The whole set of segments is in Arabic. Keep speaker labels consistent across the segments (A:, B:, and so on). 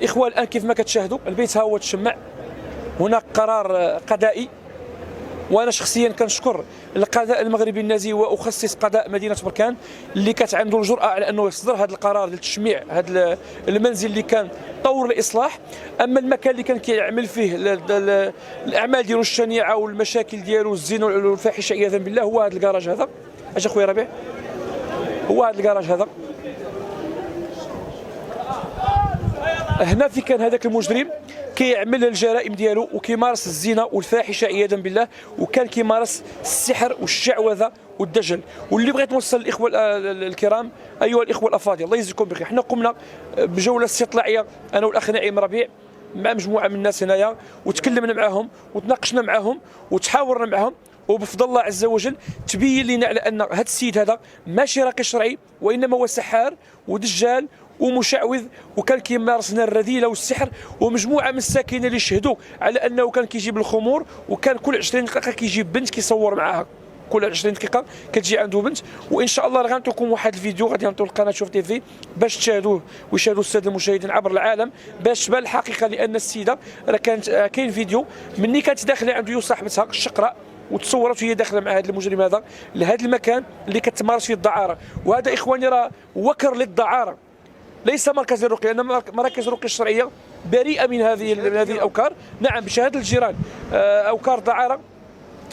A: الاخوه الان كيف ما كتشاهدوا البيت ها هو تشمع. هناك قرار قضائي، وانا شخصيا كنشكر القضاء المغربي النازي واخصص قضاء مدينه بركان اللي كانت عنده الجرأه على انه يصدر هذا القرار ديال تشميع هذا المنزل اللي كان طور الاصلاح. اما المكان اللي كان كيعمل فيه الاعمال ديالو الشنيعه والمشاكل ديالو الزنا والفاحشه عياذا بالله هو هذا الكراج هذا. اش اخويا ربيع؟ هو هذا الكراج هذا. هنا في كان هذاك المجرم كيعمل الجرائم ديالو وكيمارس الزنا والفاحشه عياذا بالله، وكان كيمارس السحر والشعوذه والدجل. واللي بغيت نوصل للاخوه الكرام ايها الاخوه الافاضل الله يجزيكم بخير، حنا قمنا بجوله استطلاعيه انا والاخ نعيم ربيع مع مجموعه من الناس هنايا، وتكلمنا معهم وتناقشنا معهم وتحاورنا معهم، وبفضل الله عز وجل تبين لنا على ان هذا السيد هذا ماشي راقي شرعي، وانما هو سحار ودجال ومشعوذ، وكان كيمارس لنا الرذيله والسحر. ومجموعه من الساكنه اللي شهدوا على انه كان كيجيب الخمور، وكان كل 20 دقيقه كيجيب بنت كيصور معاها، كل 20 دقيقه كتجي عنده بنت. وان شاء الله غنعطيكم واحد الفيديو غادي نعطيو القناه شوف تي في باش تشاهدوه ويشاهدوا الساده المشاهدين عبر العالم باش تبان الحقيقه. لان السيده راه كانت كاين فيديو مني كانت داخله عنده صاحبتها الشقراء وتصورت وهي داخله مع هذا المجرم هذا لهذا المكان اللي كتمارس فيه الدعاره. وهذا اخواني راه وكر للدعاره، ليس مركز الرقيه، لان مراكز الرقيه الشرعيه بريئه من هذه الاوكار. نعم بشهاده الجيران اوكار دعاره،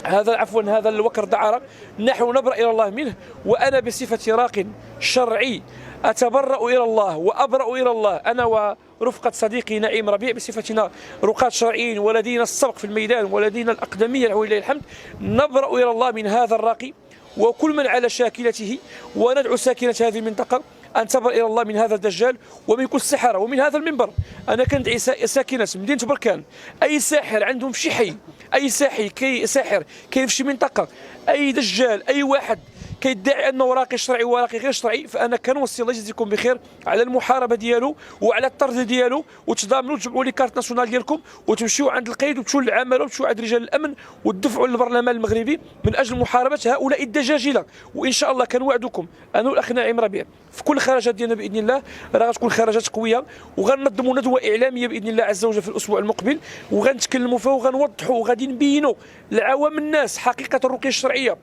A: هذا عفوا هذا الوكر دعاره نحن نبرأ الى الله منه. وانا بصفه راق شرعي اتبرأ الى الله وابرأ الى الله، انا ورفقه صديقي نعيم ربيع بصفتنا رقاة شرعيين ولدينا السبق في الميدان ولدينا الاقدميه ولله الحمد، نبرأ الى الله من هذا الراقي وكل من على شاكلته، وندعو ساكنه هذه المنطقه أن تبرأ إلى الله من هذا الدجال ومن كل السحرة. ومن هذا المنبر أنا كندعي ساكنة مدينة بركان، أي ساحر عندهم في شي حي، أي ساحر كاين في شي منطقة، أي دجال، أي واحد كيدعي انه راقي شرعي وراقي غير شرعي، فانا كنوصي الله يجزيكم بخير على المحاربه ديالو وعلى الطرد ديالو، وتضامنوا تجمعوا لي كارت ناسيونال ديالكم وتمشيو عند القيد وتمشيو للعماله وتمشيو عند رجال الامن وتدفعوا للبرلمان المغربي من اجل محاربه هؤلاء الدجاجله. وان شاء الله كنوعدكم انا والاخ نعيم ربيع في كل خرجات ديالنا باذن الله راه غتكون خرجات قويه، وغننظموا ندوه اعلاميه باذن الله عز وجل في الاسبوع المقبل، وغنتكلموا فيها وغنوضحوا وغادي نبينوا لعوام الناس حقيقه الرقيه الشرعيه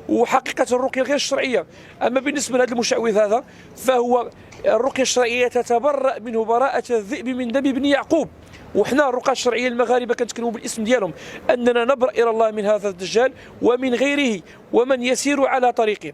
A: وحقيقه الرقيه غير الشرعيه. اما بالنسبه لهذا المشعوذ هذا فهو الرقيه الشرعيه تتبرأ منه براءه الذئب من دم ابن يعقوب، وحنا الرقاة الشرعيه المغاربه كنتكلموا بالاسم ديالهم اننا نبرأ الى الله من هذا الدجال ومن غيره ومن يسير على طريقه.